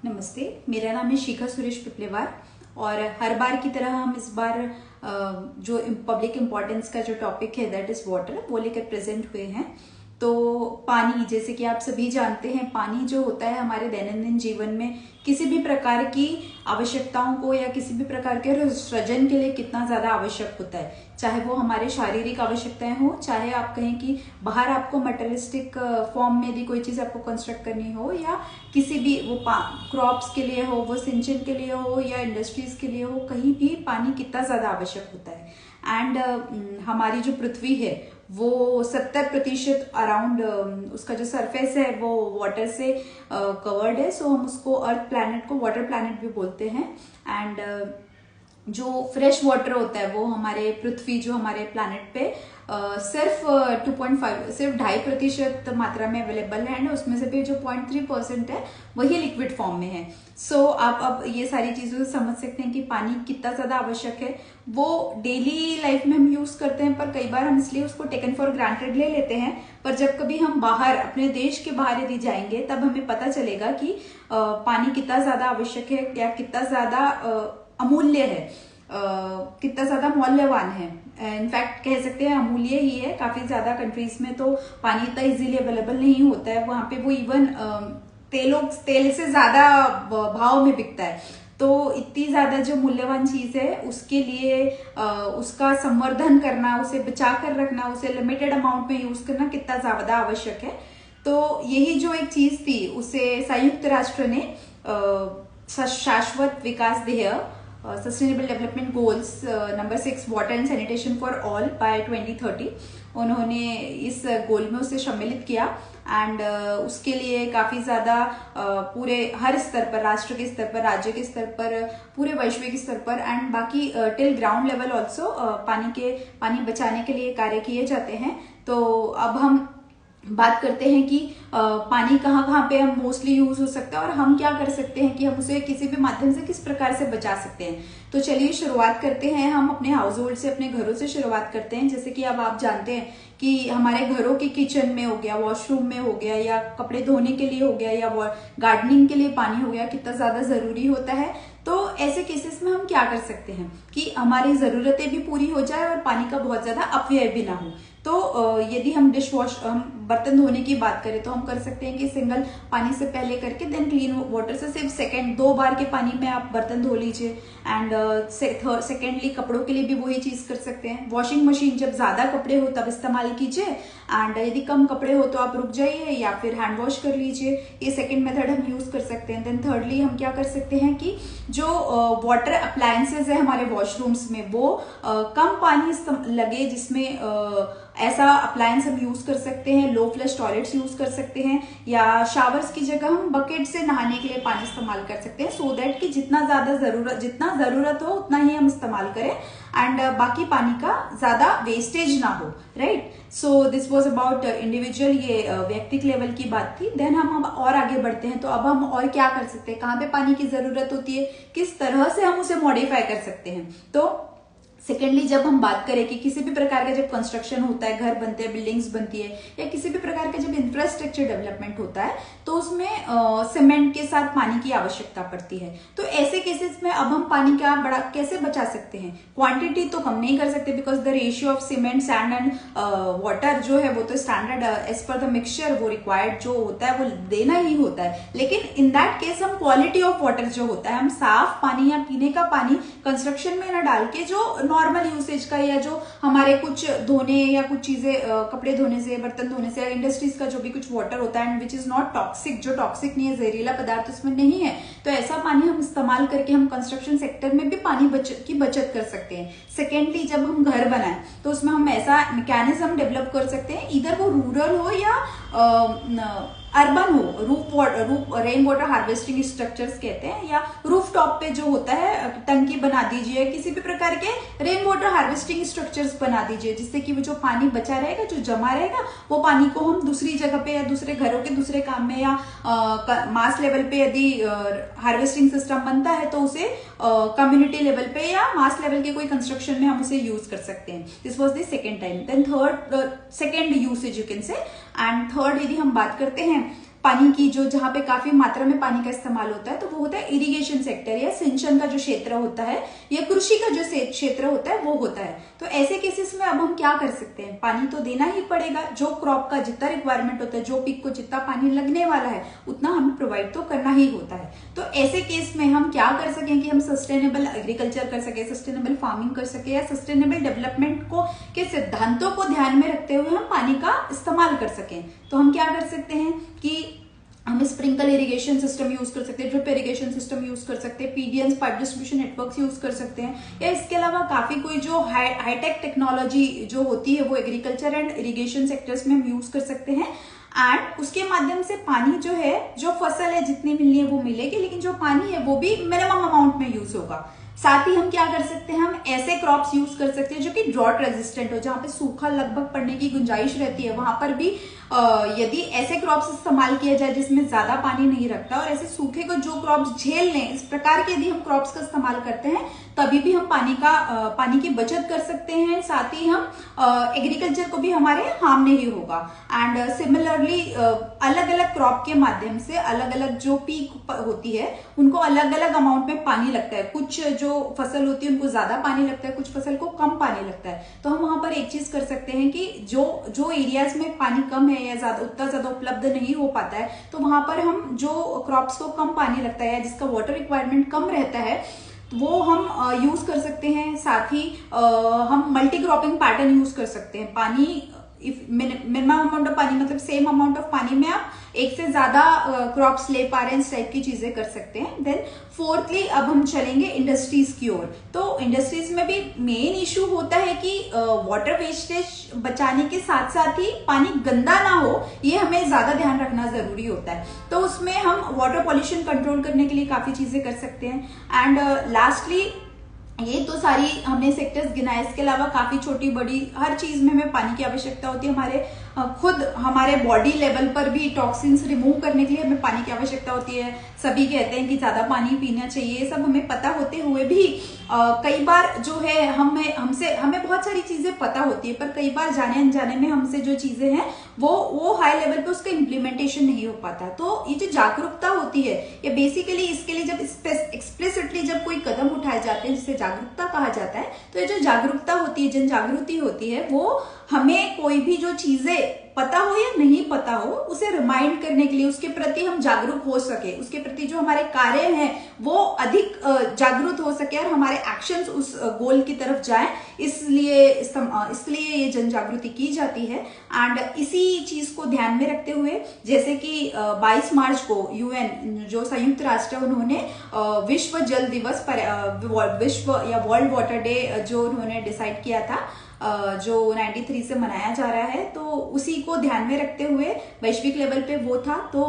नमस्ते, मेरा नाम है शिखा सुरेश पिपलेवार और हर बार की तरह हम इस बार जो पब्लिक इम्पोर्टेंस का जो टॉपिक है दैट इज वाटर वो लेकर प्रेजेंट हुए हैं। तो पानी, जैसे कि आप सभी जानते हैं, पानी जो होता है हमारे दैनंदिन जीवन में किसी भी प्रकार की आवश्यकताओं को या किसी भी प्रकार के सृजन के लिए कितना ज्यादा आवश्यक होता है। चाहे वो हमारे शारीरिक आवश्यकताएं हो, चाहे आप कहें कि बाहर आपको मटेरियलिस्टिक फॉर्म में भी कोई चीज आपको कंस्ट्रक्ट करनी हो, या किसी भी वो क्रॉप्स के लिए हो, वो सिंचन के लिए हो, या इंडस्ट्रीज के लिए हो, कहीं भी पानी कितना ज्यादा आवश्यक होता है। एंड हमारी जो पृथ्वी है वो 70% अराउंड उसका जो सरफेस है वो वाटर से कवर्ड है। सो हम उसको अर्थ प्लैनेट को वाटर प्लैनेट भी बोलते हैं। एंड जो फ्रेश वाटर होता है वो हमारे पृथ्वी, जो हमारे प्लैनेट पे सिर्फ 2.5% मात्रा में अवेलेबल है, एंड उसमें से भी जो 0.3% है वही लिक्विड फॉर्म में है। सो आप अब ये सारी चीजों से समझ सकते हैं कि पानी कितना ज्यादा आवश्यक है। वो डेली लाइफ में हम यूज करते हैं, पर कई बार हम इसलिए उसको टेकन फॉर ग्रांटेड ले लेते हैं। पर जब कभी हम बाहर, अपने देश के बाहर यदि जाएंगे, तब हमें पता चलेगा कि पानी कितना ज्यादा आवश्यक है या कितना ज्यादा अमूल्य है, कितना ज्यादा मौल्यवान है। इनफैक्ट कह सकते हैं अमूल्य ही है। काफी ज्यादा कंट्रीज में तो पानी इतना इजीली अवेलेबल नहीं होता है, वहां पे वो इवन तेल से ज्यादा भाव में बिकता है। तो इतनी ज्यादा जो मूल्यवान चीज है उसके लिए उसका संवर्धन करना, उसे बचा कर रखना, उसे लिमिटेड अमाउंट में यूज करना कितना ज्यादा आवश्यक है। तो यही जो एक चीज थी उसे संयुक्त राष्ट्र ने शाश्वत विकास ध्येय sustainable development goals number 6 water and sanitation for all by 2030 उन्होंने इस गोल में उसे सम्मिलित किया। एंड उसके लिए काफी ज्यादा पूरे हर स्तर पर, राष्ट्र के स्तर पर, राज्य के स्तर पर, पूरे वैश्विक स्तर पर एंड बाकी टिल ग्राउंड लेवल ऑल्सो पानी बचाने के लिए कार्य किए जाते हैं। तो अब हम बात करते हैं कि पानी कहाँ कहाँ पे हम मोस्टली यूज हो सकता है और हम क्या कर सकते हैं कि हम उसे किसी भी माध्यम से किस प्रकार से बचा सकते हैं। तो चलिए शुरुआत करते हैं। हम अपने हाउस होल्ड से, अपने घरों से शुरुआत करते हैं। जैसे कि अब आप जानते हैं कि हमारे घरों के किचन में हो गया, वॉशरूम में हो गया, या कपड़े धोने के लिए हो गया, या गार्डनिंग के लिए पानी हो गया, कितना ज्यादा जरूरी होता है। तो ऐसे केसेस में हम क्या कर सकते हैं कि हमारी जरूरतें भी पूरी हो जाए और पानी का बहुत ज्यादा अपव्यय भी ना हो। तो यदि हम हम बर्तन धोने की बात करें तो हम कर सकते हैं कि सिंगल पानी से पहले करके देन क्लीन वाटर से सिर्फ दो बार के पानी में आप बर्तन धो लीजिए। एंड सेकेंडली कपड़ों के लिए भी वही चीज कर सकते हैं। वॉशिंग मशीन जब ज्यादा कपड़े हो तब इस्तेमाल कीजिए, एंड यदि कम कपड़े हो तो आप रुक जाइए या फिर हैंड वॉश कर लीजिए। ये सेकेंड मेथड हम यूज कर सकते हैं। देन थर्डली हम क्या कर सकते हैं कि जो वाटर अप्लायंसेज है हमारे वॉशरूम्स में वो कम पानी लगे, जिसमें ऐसा अप्लायंस हम यूज कर सकते हैं। लो फ्लश टॉयलेट्स यूज कर सकते हैं, या शावर्स की जगह हम बकेट से नहाने के लिए पानी इस्तेमाल कर सकते हैं। सो दैट कि जितना जरूरत हो उतना ही हम इस्तेमाल करें एंड बाकी पानी का ज्यादा वेस्टेज ना हो। Right, so this was about individual, ये व्यक्तिगत लेवल की बात थी। देन हम और आगे बढ़ते हैं। तो अब हम और क्या कर सकते हैं, कहाँ पे पानी की जरूरत होती है, किस तरह से हम उसे मॉडिफाई कर सकते हैं। तो सेकेंडली जब हम बात करें कि किसी भी प्रकार का जब कंस्ट्रक्शन होता है, घर बनते हैं, बिल्डिंग्स बनती है, या किसी भी प्रकार का जब इंफ्रास्ट्रक्चर डेवलपमेंट होता है, तो उसमें सीमेंट के साथ पानी की आवश्यकता पड़ती है। तो ऐसे केसेस में अब हम पानी का कैसे बचा सकते हैं। क्वांटिटी तो कम नहीं कर सकते, because the ratio of cement, sand and water जो है वो तो standard as per the mixture वो रिक्वायर्ड जो होता है वो देना ही होता है। लेकिन इन दैट केस हम क्वालिटी ऑफ वाटर जो होता है, हम साफ पानी या पीने का पानी कंस्ट्रक्शन में न डाल के जो नॉर्मल यूसेज का, या जो हमारे कुछ धोने या कुछ चीजें कपड़े धोने से, बर्तन धोने से, इंडस्ट्रीज का जो भी कुछ वाटर होता है and which is not toxic, जो टॉक्सिक नहीं है, जहरीला पदार्थ उसमें नहीं है, तो ऐसा पानी हम इस्तेमाल करके हम कंस्ट्रक्शन सेक्टर में भी पानी की बचत कर सकते हैं। सेकेंडली जब हम घर बनाएं तो उसमें हम ऐसा मैकेनिज्म डेवलप कर सकते हैं, इधर वो रूरल हो या अर्बन हो, रेन वाटर हार्वेस्टिंग स्ट्रक्चर्स कहते हैं, या रूफ टॉप पे जो होता है टंकी बना दीजिए, किसी भी प्रकार के रेन वाटर हार्वेस्टिंग स्ट्रक्चर्स बना दीजिए, जिससे कि वो जो पानी बचा रहेगा, जो जमा रहेगा, वो पानी को हम दूसरी जगह पे या दूसरे घरों के दूसरे काम में, या मास लेवल पे यदि हार्वेस्टिंग सिस्टम बनता है तो उसे कम्युनिटी लेवल पे या मास लेवल के कोई कंस्ट्रक्शन में हम उसे यूज कर सकते हैं। This was the second time. Then second usage you can say. And third यदि हम बात करते हैं पानी की जो जहाँ पे काफी मात्रा में पानी का इस्तेमाल होता है, तो वो होता है इरिगेशन सेक्टर या सिंचन का जो क्षेत्र होता है या कृषि का जो क्षेत्र होता है वो होता है। तो ऐसे केसेस में अब हम क्या कर सकते हैं, पानी तो देना ही पड़ेगा। जो क्रॉप का जितना रिक्वायरमेंट होता है, जो पिक को जितना पानी लगने वाला है उतना हमें प्रोवाइड तो करना ही होता है। तो ऐसे केस में हम क्या कर सकें कि हम सस्टेनेबल एग्रीकल्चर कर सके, सस्टेनेबल फार्मिंग कर सके या सस्टेनेबल डेवलपमेंट को के सिद्धांतों को ध्यान में रखते हुए हम पानी का इस्तेमाल कर सकें। तो हम क्या कर सकते हैं कि हम स्प्रिंकल इरिगेशन सिस्टम यूज कर सकते हैं, ड्रिप इरिगेशन सिस्टम यूज कर सकते हैं, PDS pipe distribution networks use कर सकते हैं, या इसके अलावा काफी कोई जो हाईटेक टेक्नोलॉजी जो होती है वो एग्रीकल्चर एंड इरिगेशन सेक्टर्स में हम यूज कर सकते हैं। एंड उसके माध्यम से पानी जो है, जो फसल है जितनी मिलनी है वो मिलेगी, लेकिन जो पानी है वो भी मिनिमम अमाउंट में यूज होगा। साथ ही हम क्या कर सकते हैं, हम ऐसे क्रॉप्स यूज कर सकते हैं जो कि ड्रॉट रेजिस्टेंट हो, जहां पे सूखा लगभग पड़ने की गुंजाइश रहती है, वहां पर भी यदि ऐसे क्रॉप्स इस्तेमाल किया जाए जिसमें ज्यादा पानी नहीं रखता, और ऐसे सूखे को जो क्रॉप्स झेल लें, इस प्रकार के यदि हम क्रॉप्स का इस्तेमाल करते हैं तभी भी हम पानी की बचत कर सकते हैं। साथ ही हम एग्रीकल्चर को भी हमारे हार्म नहीं होगा। एंड सिमिलरली अलग अलग क्रॉप के माध्यम से अलग अलग जो पीक होती है उनको अलग अलग अमाउंट में पानी लगता है। कुछ जो फसल होती है उनको ज्यादा पानी लगता है, कुछ फसल को कम पानी लगता है। तो हम वहां पर एक चीज कर सकते हैं कि जो एरियाज में पानी कम है या उतना ज्यादा उपलब्ध नहीं हो पाता है, तो वहां पर हम जो क्रॉप्स को कम पानी लगता है या जिसका वाटर रिक्वायरमेंट कम रहता है वो हम यूज कर सकते हैं। साथ ही हम मल्टी क्रॉपिंग पैटर्न यूज कर सकते हैं। पानी मिनिमम अमाउंट ऑफ पानी मतलब सेम अमाउंट ऑफ पानी में आप एक से ज्यादा क्रॉप्स ले पा रहे हैं, इस टाइप की चीजें कर सकते हैं। देन फोर्थली अब हम चलेंगे इंडस्ट्रीज की ओर। तो इंडस्ट्रीज में भी मेन इशू होता है कि वाटर वेस्टेज बचाने के साथ साथ ही पानी गंदा ना हो, ये हमें ज्यादा ध्यान रखना जरूरी होता है। तो उसमें हम वाटर पॉल्यूशन कंट्रोल करने के लिए काफी चीजें कर सकते हैं। एंड लास्टली ये तो सारी हमने सेक्टर्स गिनाए, इसके अलावा काफी छोटी बड़ी हर चीज में हमें पानी की आवश्यकता होती है। खुद हमारे बॉडी लेवल पर भी टॉक्सिन्स रिमूव करने के लिए हमें पानी की आवश्यकता होती है। सभी कहते हैं कि ज्यादा पानी पीना चाहिए, ये सब हमें पता होते हुए भी कई बार जो है हमें बहुत सारी चीजें पता होती है, पर कई बार जाने अनजाने में हमसे जो चीजें हैं वो हाई लेवल पे उसका इम्प्लीमेंटेशन नहीं हो पाता। तो ये जो जागरूकता होती है, ये बेसिकली इसके लिए जब एक्सप्लिसिटली जब कोई कदम उठाए जाते हैं जिसे जागरूकता कहा जाता है, तो ये जो जागरूकता होती है, जन जागृति होती है, वो हमें कोई भी जो चीजें पता हो या नहीं पता हो उसे रिमाइंड करने के लिए, उसके प्रति हम जागरूक हो सके, उसके प्रति जो हमारे कार्य हैं वो अधिक जागरूक हो सके और हमारे एक्शंस उस गोल की तरफ जाएं, इसलिए ये जन जागृति की जाती है। एंड इसी चीज को ध्यान में रखते हुए, जैसे कि 22 मार्च को यूएन जो संयुक्त राष्ट्र उन्होंने विश्व जल दिवस पर विश्व या वर्ल्ड वाटर डे जो उन्होंने डिसाइड किया था, जो 93 से मनाया जा रहा है, तो उसी को ध्यान में रखते हुए वैश्विक लेवल पे वो था। तो